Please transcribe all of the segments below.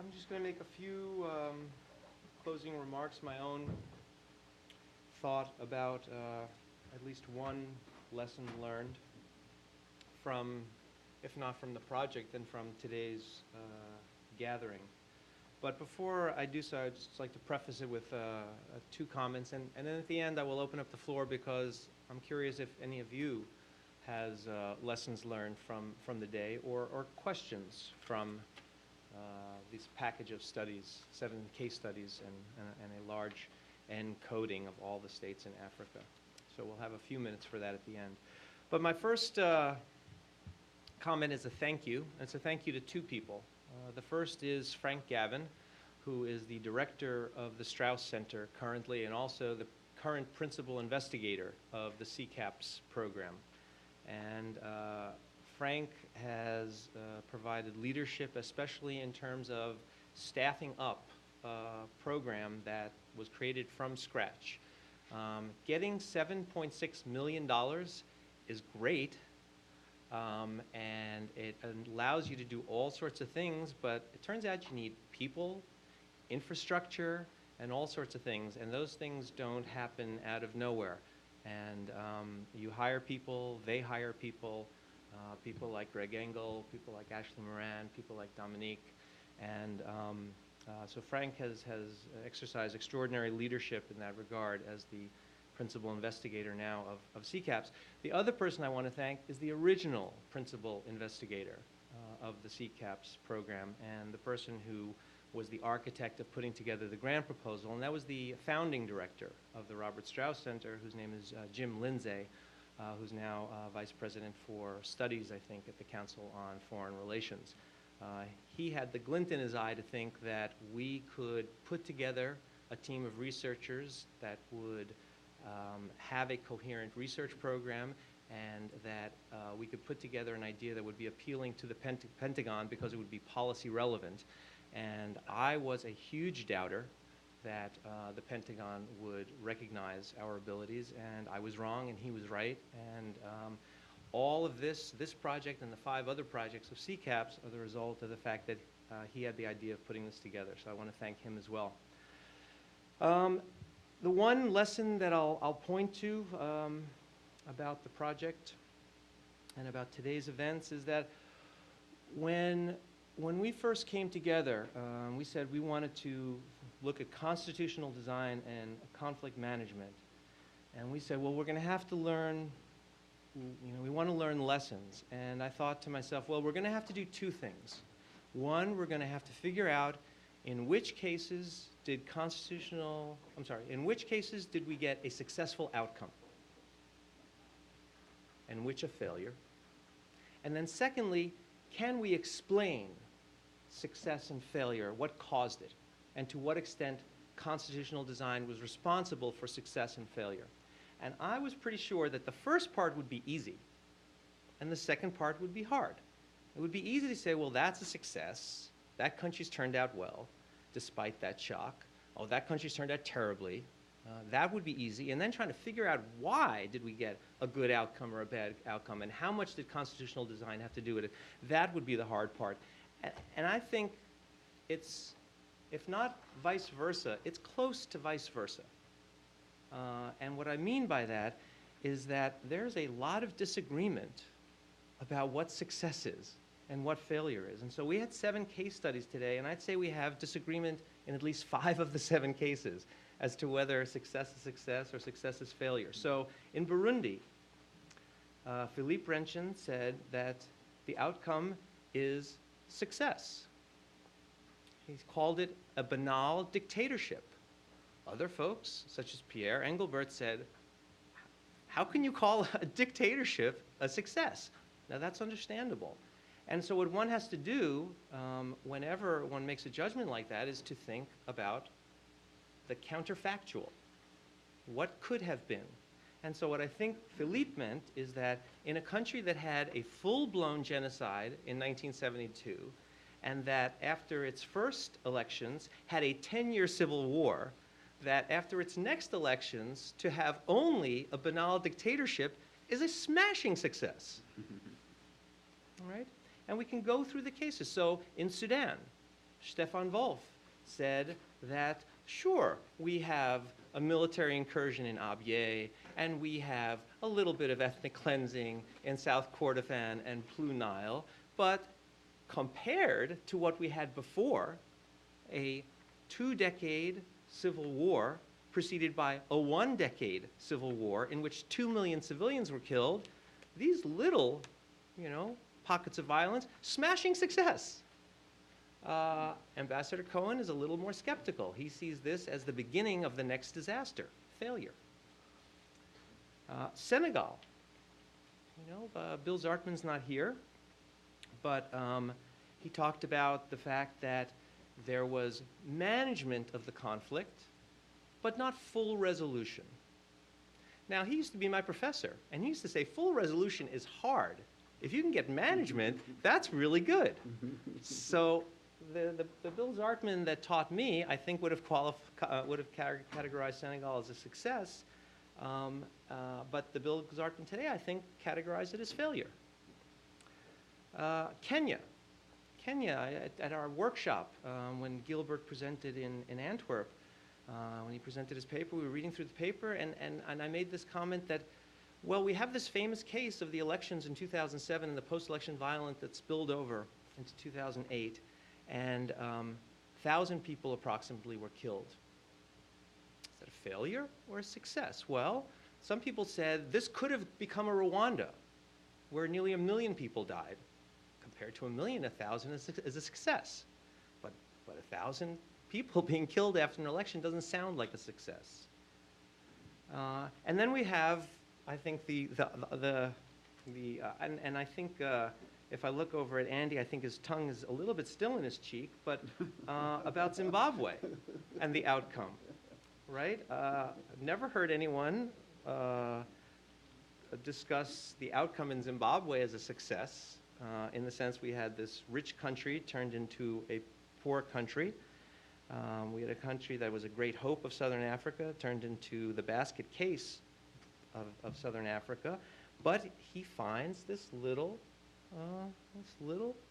I'm just going to make a few closing remarks, my own thought about at least one lesson learned from, if not from the project, then from today's gathering. But before I do so, I'd just like to preface it with two comments, and then at the end I will open up the floor because I'm curious if any of you has lessons learned from the day or questions from this package of studies, 7 case studies and a large encoding of all the states in Africa. So we'll have a few minutes for that at the end. But my first comment is a thank you. It's a thank you to two people. The first is Frank Gavin, who is the director of the Strauss Center currently and also the current principal investigator of the CCAPS program. And Frank has provided leadership, especially in terms of staffing up a program that was created from scratch. Getting $7.6 million is great, and it allows you to do all sorts of things, but it turns out you need people, infrastructure, and all sorts of things, and those things don't happen out of nowhere. And you hire people, they hire people, people like Greg Engel, people like Ashley Moran, people like Dominique, and so Frank has exercised extraordinary leadership in that regard as the principal investigator now of CCAPS. The other person I want to thank is the original principal investigator of the CCAPS program, and the person who was the architect of putting together the grant proposal, and that was the founding director of the Robert Strauss Center, whose name is Jim Lindsay, who's now Vice President for Studies, I think, at the Council on Foreign Relations. He had the glint in his eye to think that we could put together a team of researchers that would have a coherent research program, and that we could put together an idea that would be appealing to the Pentagon because it would be policy relevant. And I was a huge doubter that the Pentagon would recognize our abilities, and I was wrong and he was right. And all of this project and the 5 other projects of CCAPS are the result of the fact that he had the idea of putting this together. So I want to thank him as well. The one lesson that I'll point to about the project and about today's events is that when we first came together, we said we wanted to look at constitutional design and conflict management. And we said, well, we're going to have to learn, we want to learn lessons. And I thought to myself, well, we're going to have to do 2 things. One, we're going to have to figure out in which cases did we get a successful outcome? And which a failure? And then secondly, can we explain success and failure, what caused it, and to what extent constitutional design was responsible for success and failure? And I was pretty sure that the first part would be easy, and the second part would be hard. It would be easy to say, well, that's a success. That country's turned out well, despite that shock. Oh, that country's turned out terribly. That would be easy. And then trying to figure out why did we get a good outcome or a bad outcome, and how much did constitutional design have to do with it? That would be the hard part. And I think it's, if not vice versa, it's close to vice versa. And what I mean by that is that there's a lot of disagreement about what success is and what failure is. And so we had 7 case studies today, and I'd say we have disagreement in at least 5 of the 7 cases as to whether success is success or success is failure. So in Burundi, Philippe Renchen said that the outcome is success. He's called it a banal dictatorship. Other folks, such as Pierre Engelbert, said, how can you call a dictatorship a success? Now that's understandable. And so what one has to do whenever one makes a judgment like that is to think about the counterfactual. What could have been? And so what I think Philippe meant is that in a country that had a full-blown genocide in 1972, and that after its first elections had a 10-year civil war, that after its next elections to have only a banal dictatorship is a smashing success. All right? And we can go through the cases. So in Sudan, Stefan Wolf said that, sure, we have a military incursion in Abyei, and we have a little bit of ethnic cleansing in South Kordofan and Blue Nile, but compared to what we had before, a 2-decade civil war preceded by a 1-decade civil war in which 2 million civilians were killed, these little, pockets of violence, smashing success. Ambassador Cohen is a little more skeptical. He sees this as the beginning of the next disaster, failure. Senegal. Bill Zartman's not here, but he talked about the fact that there was management of the conflict, but not full resolution. Now, he used to be my professor, and he used to say full resolution is hard. If you can get management, that's really good. So the Bill Zartman that taught me, I think, would have categorized Senegal as a success, but the Bill Zartman today, I think, categorized it as failure. Kenya, at our workshop, when Gilbert presented in Antwerp, when he presented his paper, we were reading through the paper, and I made this comment that, well, we have this famous case of the elections in 2007 and the post-election violence that spilled over into 2008, and 1,000 people approximately were killed. Is that a failure or a success? Well, some people said this could have become a Rwanda, where nearly 1 million people died. Compared to 1 million, 1,000 is a success. But 1,000 people being killed after an election doesn't sound like a success. And then we have, I think, and I think if I look over at Andy, I think his tongue is a little bit still in his cheek, but about Zimbabwe and the outcome, right? I've never heard anyone discuss the outcome in Zimbabwe as a success, in the sense we had this rich country turned into a poor country. We had a country that was a great hope of Southern Africa, turned into the basket case of Southern Africa. But he finds this little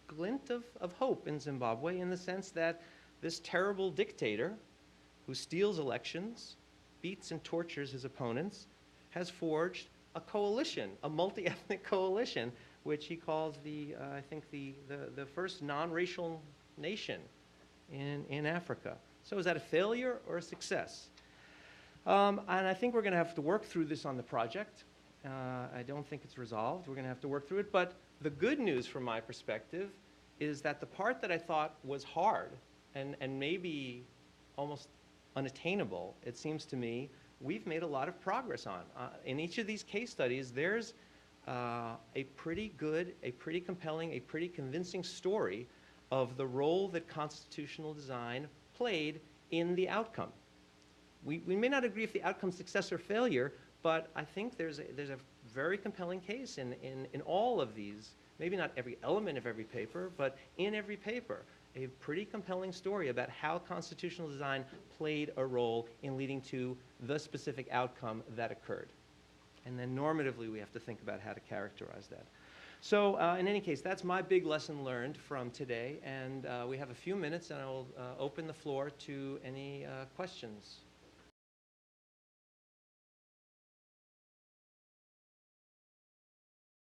glint of hope in Zimbabwe, in the sense that this terrible dictator who steals elections, beats and tortures his opponents, has forged a coalition, a multi-ethnic coalition, which he calls I think the first non-racial nation in Africa. So is that a failure or a success? And I think we're going to have to work through this on the project. I don't think it's resolved. We're going to have to work through it. But the good news from my perspective is that the part that I thought was hard and maybe almost unattainable, it seems to me, we've made a lot of progress on. In each of these case studies, there's a pretty good, a pretty compelling, a pretty convincing story of the role that constitutional design played in the outcome. We may not agree if the outcome's success or failure, but I think there's a very compelling case in all of these, maybe not every element of every paper, but in every paper, a pretty compelling story about how constitutional design played a role in leading to the specific outcome that occurred. And then normatively, we have to think about how to characterize that. So in any case, that's my big lesson learned from today. And we have a few minutes, and I will open the floor to any questions.